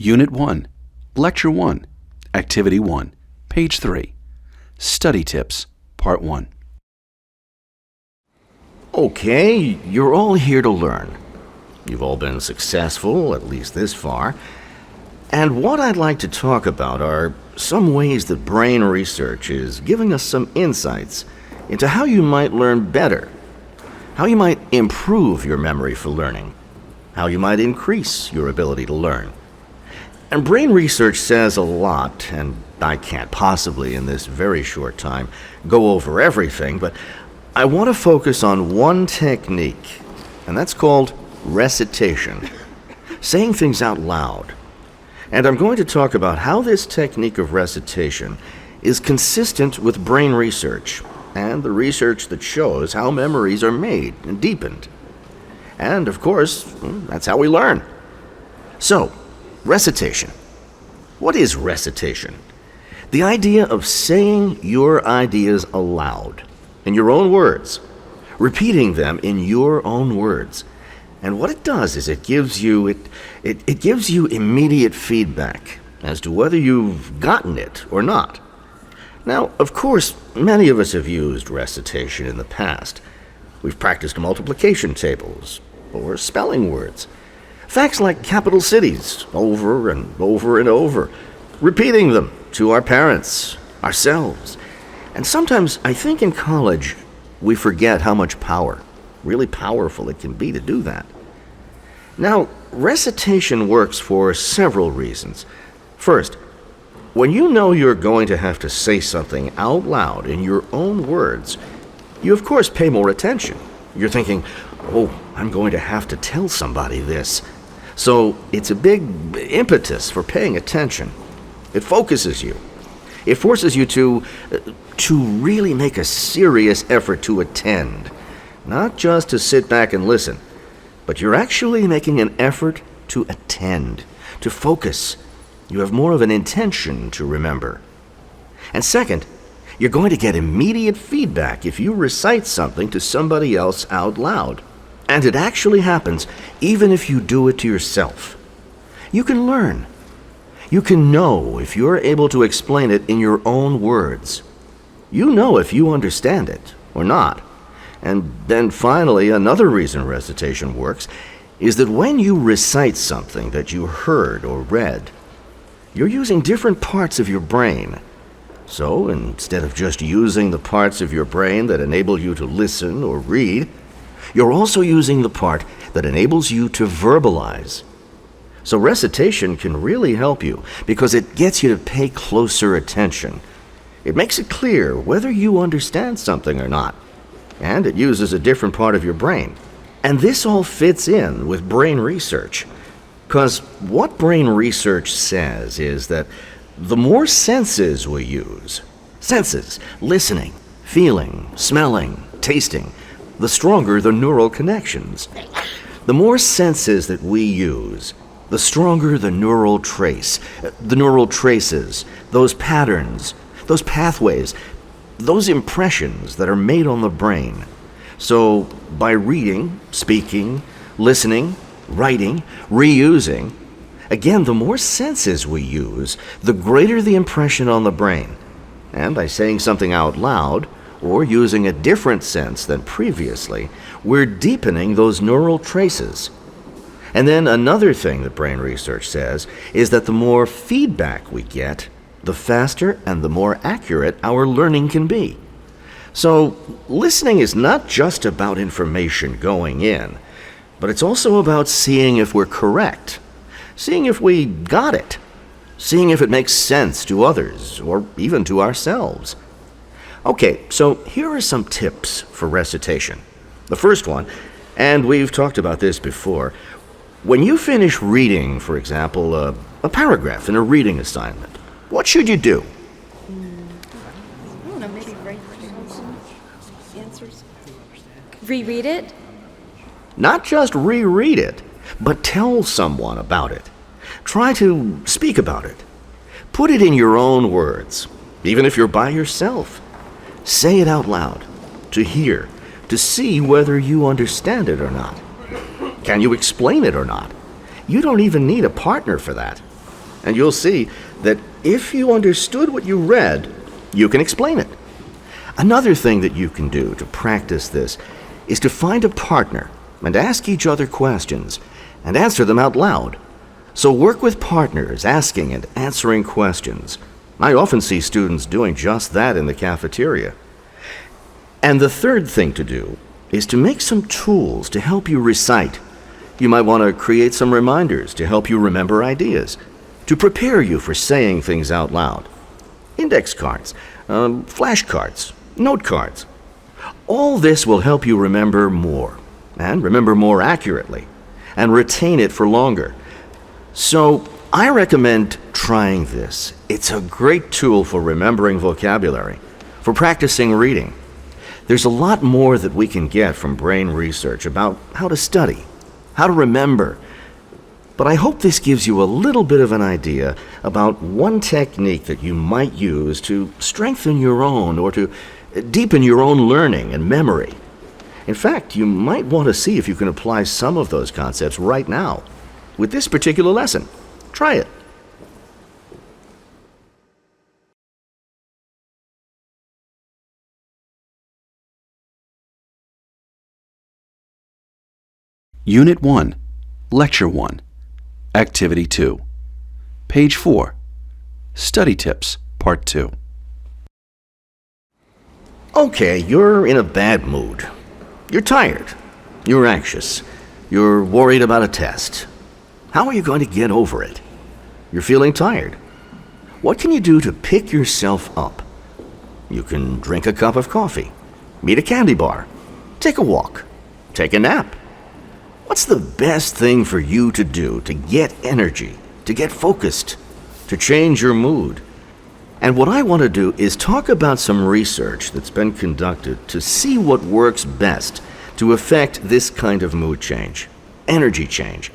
Unit 1, Lecture 1, Activity 1, Page 3. Study Tips, Part 1. Okay, you're all here to learn. You've all been successful, at least this far. And what I'd like to talk about are some ways that brain research is giving us some insights into how you might learn better, how you might improve your memory for learning, how you might increase your ability to learn. And brain research says a lot, and I can't possibly in this very short time go over everything, but I want to focus on one technique, and that's called recitation, saying things out loud. And I'm going to talk about how this technique of recitation is consistent with brain research and the research that shows how memories are made and deepened. And, of course, that's how we learn. So, recitation. What is recitation? The idea of saying your ideas aloud, in your own words, repeating them in your own words. And what it does is it gives you immediate feedback as to whether you've gotten it or not. Now, of course, many of us have used recitation in the past. We've practiced multiplication tables or spelling words. Facts like capital cities over and over and over, repeating them to our parents, ourselves. And sometimes, I think in college, we forget how much power, really powerful it can be to do that. Now, recitation works for several reasons. First, when you know you're going to have to say something out loud in your own words, you of course pay more attention. You're thinking, oh, I'm going to have to tell somebody this. So it's a big impetus for paying attention. It focuses you. It forces you to really make a serious effort to attend, not just to sit back and listen, but you're actually making an effort to attend, to focus. You have more of an intention to remember. And second, you're going to get immediate feedback if you recite something to somebody else out loud. And it actually happens even if you do it to yourself. You can learn. You can know if you're able to explain it in your own words. You know if you understand it or not. And then finally, another reason recitation works is that when you recite something that you heard or read, you're using different parts of your brain. So instead of just using the parts of your brain that enable you to listen or read, you're also using the part that enables you to verbalize. So recitation can really help you because it gets you to pay closer attention. It makes it clear whether you understand something or not. And it uses a different part of your brain. And this all fits in with brain research. Because what brain research says is that the more senses we use, senses, listening, feeling, smelling, tasting, the stronger the neural connections. The more senses that we use, the stronger the neural traces, those patterns, those pathways, those impressions that are made on the brain. So by reading, speaking, listening, writing, reusing, again, the more senses we use, the greater the impression on the brain. And by saying something out loud, or using a different sense than previously, we're deepening those neural traces. And then another thing that brain research says is that the more feedback we get, the faster and the more accurate our learning can be. So listening is not just about information going in, but it's also about seeing if we're correct, seeing if we got it, seeing if it makes sense to others or even to ourselves. Okay, so here are some tips for recitation. The first one, and we've talked about this before, when you finish reading, for example, a paragraph in a reading assignment, what should you do? I don't know, maybe write answers. Reread it? Not just reread it, but tell someone about it. Try to speak about it. Put it in your own words, even if you're by yourself. Say it out loud, to hear, to see whether you understand it or not. Can you explain it or not? You don't even need a partner for that. And you'll see that if you understood what you read, you can explain it. Another thing that you can do to practice this is to find a partner and ask each other questions and answer them out loud. So work with partners, asking and answering questions. I often see students doing just that in the cafeteria. And the third thing to do is to make some tools to help you recite. You might want to create some reminders to help you remember ideas, to prepare you for saying things out loud. Index cards, flashcards, note cards. All this will help you remember more, and remember more accurately, and retain it for longer. So I recommend trying this. It's a great tool for remembering vocabulary, for practicing reading. There's a lot more that we can get from brain research about how to study, how to remember. But I hope this gives you a little bit of an idea about one technique that you might use to strengthen your own or to deepen your own learning and memory. In fact, you might want to see if you can apply some of those concepts right now with this particular lesson. Try it. Unit 1, Lecture 1, Activity 2, Page 4, Study Tips, Part 2. Okay, you're in a bad mood. You're tired. You're anxious. You're worried about a test. How are you going to get over it? You're feeling tired. What can you do to pick yourself up? You can drink a cup of coffee, eat a candy bar, take a walk, take a nap. What's the best thing for you to do to get energy, to get focused, to change your mood? And what I want to do is talk about some research that's been conducted to see what works best to affect this kind of mood change, energy change.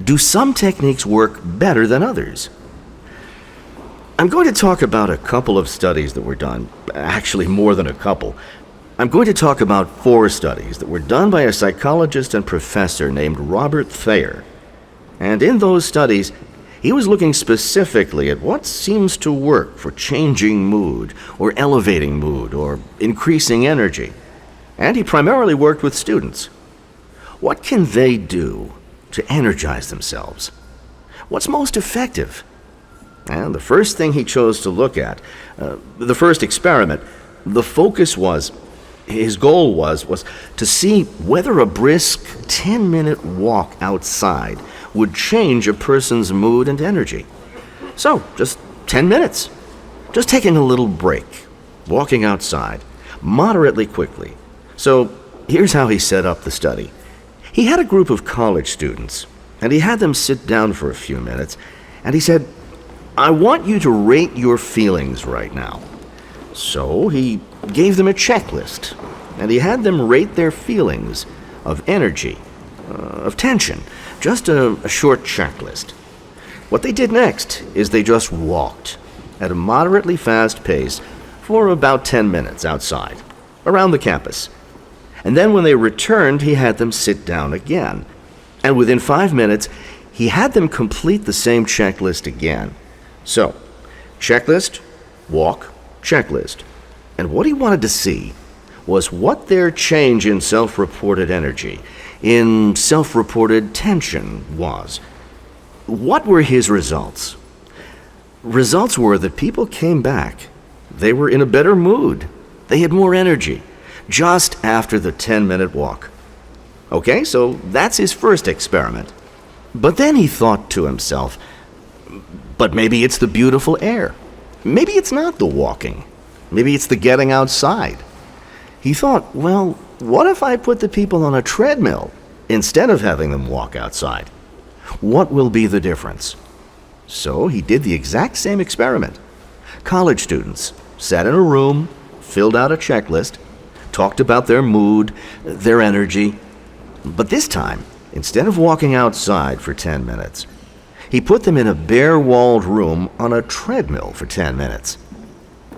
Do some techniques work better than others? I'm going to talk about a couple of studies that were done, actually more than a couple. I'm going to talk about 4 studies that were done by a psychologist and professor named Robert Thayer. And in those studies, he was looking specifically at what seems to work for changing mood, or elevating mood, or increasing energy. And he primarily worked with students. What can they do to energize themselves? What's most effective? And the first thing he chose to look at, the first experiment, his goal was to see whether a brisk 10-minute walk outside would change a person's mood and energy. So, just 10 minutes. Just taking a little break, walking outside, moderately quickly. So, here's how he set up the study. He had a group of college students, and he had them sit down for a few minutes, and he said, I want you to rate your feelings right now. So he gave them a checklist, and he had them rate their feelings of energy, of tension, just a short checklist. What they did next is they just walked at a moderately fast pace for about 10 minutes outside, around the campus. And then when they returned, he had them sit down again. And within 5 minutes, he had them complete the same checklist again. So, checklist, walk, checklist. And what he wanted to see was what their change in self-reported energy, in self-reported tension was. What were his results? Results were that people came back. They were in a better mood. They had more energy, just after the 10-minute walk. Okay, so that's his first experiment. But then he thought to himself, but maybe it's the beautiful air. Maybe it's not the walking. Maybe it's the getting outside. He thought, well, what if I put the people on a treadmill instead of having them walk outside? What will be the difference? So he did the exact same experiment. College students sat in a room, filled out a checklist, talked about their mood, their energy. But this time, instead of walking outside for 10 minutes, he put them in a bare-walled room on a treadmill for 10 minutes.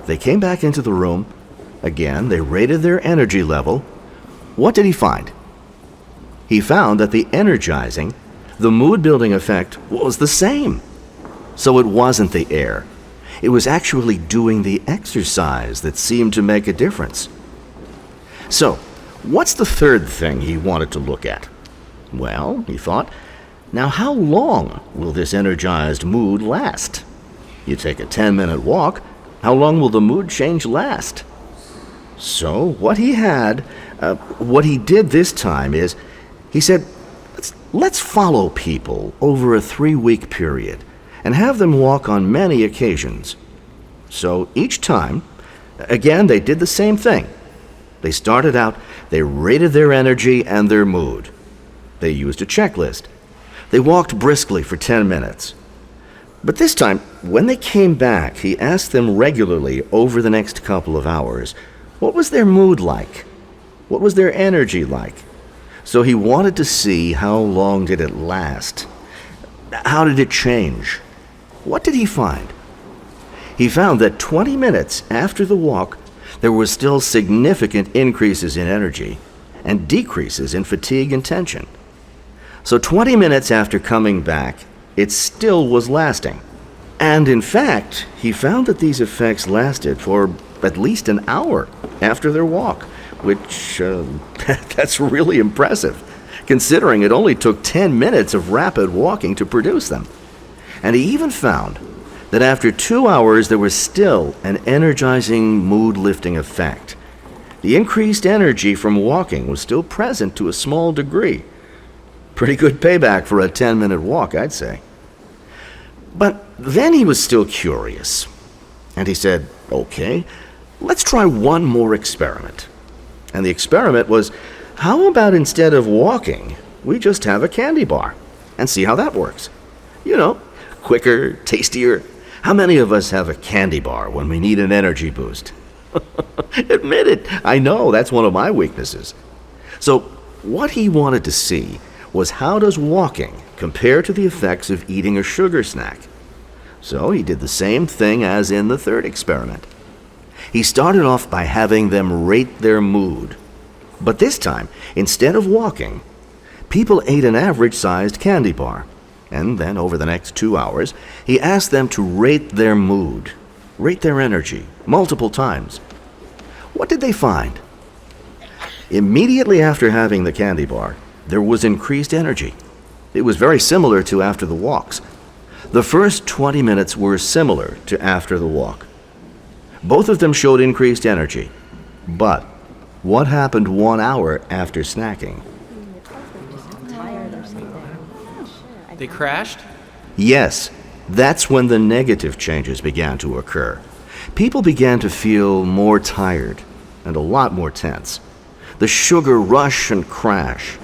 They came back into the room. Again, they rated their energy level. What did he find? He found that the energizing, the mood-building effect was the same. So it wasn't the air. It was actually doing the exercise that seemed to make a difference. So, what's the third thing he wanted to look at? Well, he thought, now how long will this energized mood last? You take a 10-minute walk, how long will the mood change last? So what he did this time is, he said, let's follow people over a 3-week period and have them walk on many occasions. So each time, again, they did the same thing. They started out, they rated their energy and their mood. They used a checklist. They walked briskly for 10 minutes. But this time, when they came back, he asked them regularly over the next couple of hours, what was their mood like? What was their energy like? So he wanted to see how long did it last? How did it change? What did he find? He found that 20 minutes after the walk, there were still significant increases in energy and decreases in fatigue and tension. So 20 minutes after coming back, it still was lasting. And in fact, he found that these effects lasted for at least an hour after their walk, which, that's really impressive, considering it only took 10 minutes of rapid walking to produce them. And he even found that after 2 hours, there was still an energizing, mood-lifting effect. The increased energy from walking was still present to a small degree. Pretty good payback for a 10-minute walk, I'd say. But then he was still curious, and he said, okay, let's try one more experiment. And the experiment was, how about instead of walking, we just have a candy bar and see how that works? You know, quicker, tastier. How many of us have a candy bar when we need an energy boost? Admit it, I know, that's one of my weaknesses. So what he wanted to see was, how does walking compare to the effects of eating a sugar snack? So he did the same thing as in the third experiment. He started off by having them rate their mood. But this time, instead of walking, people ate an average-sized candy bar. And then over the next 2 hours, he asked them to rate their mood, rate their energy, multiple times. What did they find? Immediately after having the candy bar, there was increased energy. It was very similar to after the walks. The first 20 minutes were similar to after the walk. Both of them showed increased energy. But what happened 1 hour after snacking? They crashed? Yes, that's when the negative changes began to occur. People began to feel more tired and a lot more tense. The sugar rush and crash.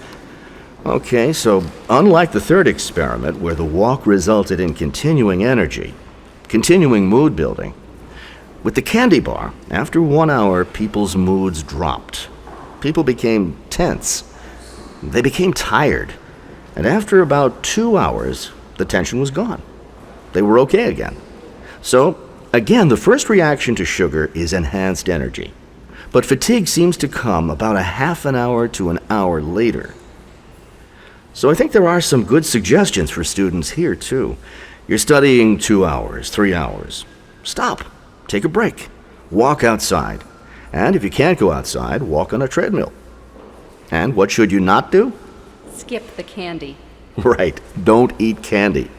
Okay, so unlike the third experiment, where the walk resulted in continuing energy, continuing mood building, with the candy bar, after 1 hour, people's moods dropped. People became tense. They became tired. And after about 2 hours, the tension was gone. They were okay again. So, again, the first reaction to sugar is enhanced energy. But fatigue seems to come about a half an hour to an hour later. So I think there are some good suggestions for students here, too. You're studying 2 hours, 3 hours. Stop. Take a break. Walk outside. And if you can't go outside, walk on a treadmill. And what should you not do? Skip the candy. Right. Don't eat candy.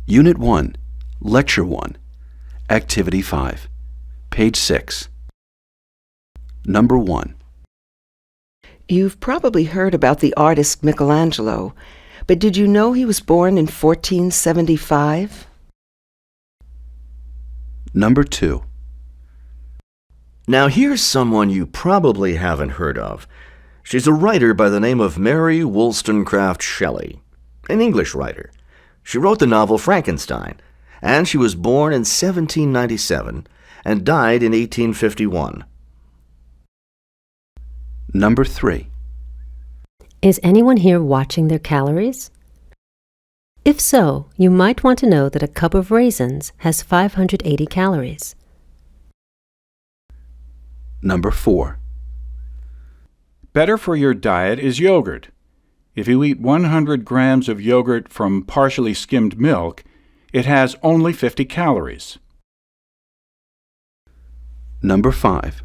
Unit 1, Lecture 1, Activity 5, page 6. Number 1. You've probably heard about the artist Michelangelo, but did you know he was born in 1475? Number 2. Now here's someone you probably haven't heard of. She's a writer by the name of Mary Wollstonecraft Shelley, an English writer. She wrote the novel Frankenstein, and she was born in 1797 and died in 1851. Number 3. Is anyone here watching their calories? If so, you might want to know that a cup of raisins has 580 calories. Number 4. Better for your diet is yogurt. If you eat 100 grams of yogurt from partially skimmed milk, it has only 50 calories. Number 5.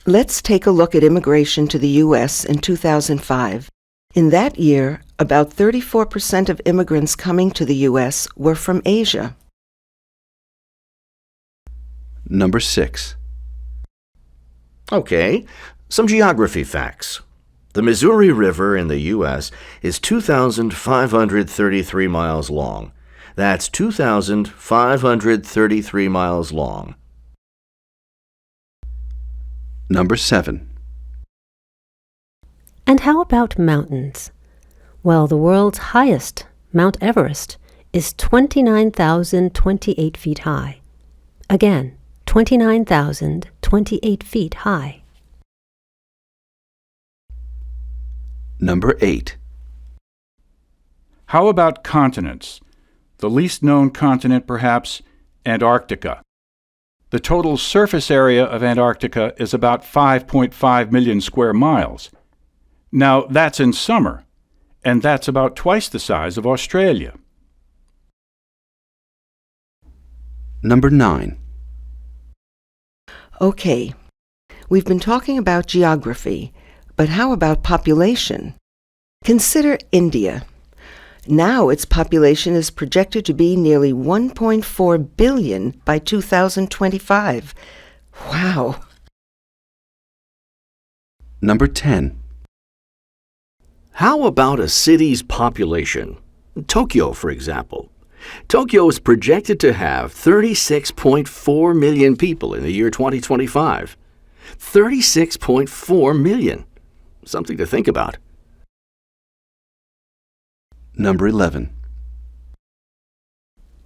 Let's take a look at immigration to the U.S. in 2005. In that year, about 34% of immigrants coming to the U.S. were from Asia. Number 6. Okay, some geography facts. The Missouri River in the U.S. is 2,533 miles long. That's 2,533 miles long. Number 7. And how about mountains? Well, the world's highest, Mount Everest, is 29,028 feet high. Again, 29,028 feet high. Number 8. How about continents? The least known continent, perhaps, Antarctica. The total surface area of Antarctica is about 5.5 million square miles. Now, that's in summer, and that's about twice the size of Australia. Number 9. Okay, we've been talking about geography, but how about population? Consider India. Now its population is projected to be nearly 1.4 billion by 2025. Wow! Number 10. How about a city's population? Tokyo, for example. Tokyo is projected to have 36.4 million people in the year 2025. 36.4 million. Something to think about. Number 11.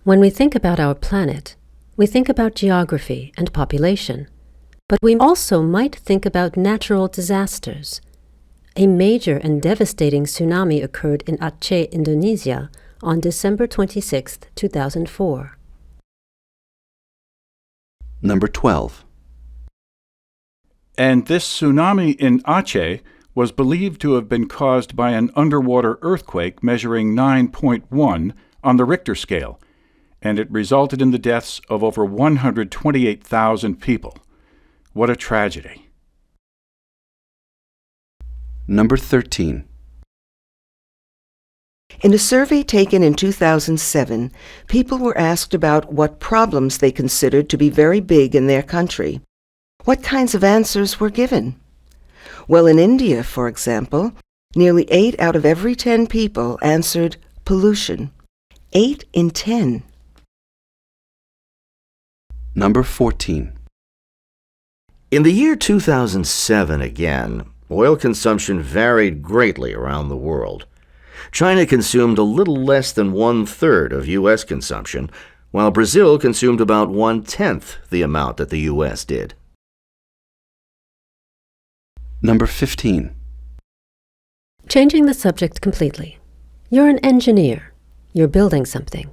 When we think about our planet, we think about geography and population, but we also might think about natural disasters. A major and devastating tsunami occurred in Aceh, Indonesia, on December 26, 2004. Number 12. And this tsunami in Aceh was believed to have been caused by an underwater earthquake measuring 9.1 on the Richter scale, and it resulted in the deaths of over 128,000 people. What a tragedy. Number 13. In a survey taken in 2007, people were asked about what problems they considered to be very big in their country. What kinds of answers were given? Well, in India, for example, nearly 8 out of every 10 people answered pollution. 8 in 10. Number 14. In the year 2007 again, oil consumption varied greatly around the world. China consumed a little less than 1/3 of U.S. consumption, while Brazil consumed about 1/10 the amount that the U.S. did. Number 15. Changing the subject completely. You're an engineer. You're building something.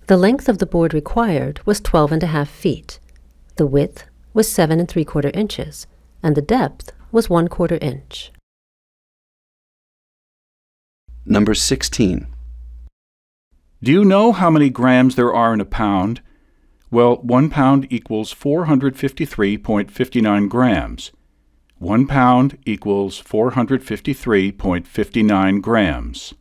The length of the board required was 12.5 feet. The width was 7 3/4 inches, and the depth was 1/4 inch. Number 16. Do you know how many grams there are in a pound? Well, 1 pound equals 453.59 grams. 1 pound equals 453.59 grams.